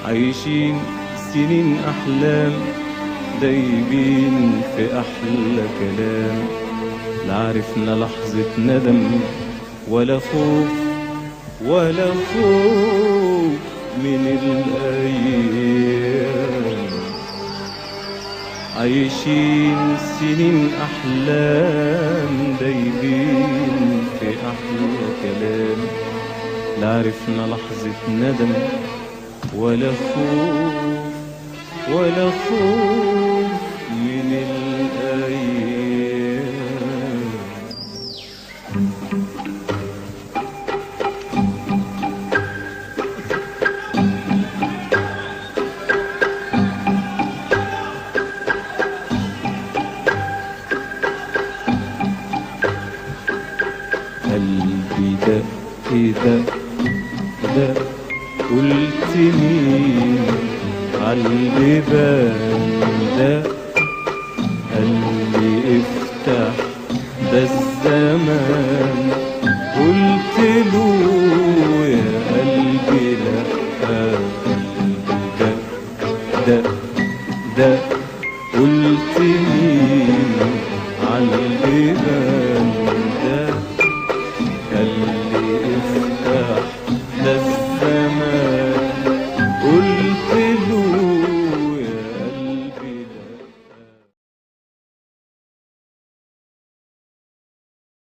عايشين سنين أحلام، دايبين في أحلى كلام. لا عرفنا لحظة ندم ولا خوف ولا خوف من الأيام. عايشين سنين أحلام، دايبين في أحلى كلام. لا عرفنا لحظة ندم ولا خوف ولا خوف من الأيام. قلبي دق دق دق، قلت مين عالبيبان دق؟ قلبي افتح ده الزمان، قلت له يا قلبي لأ. قلبي دق دق دق، قلت مين عالبيبان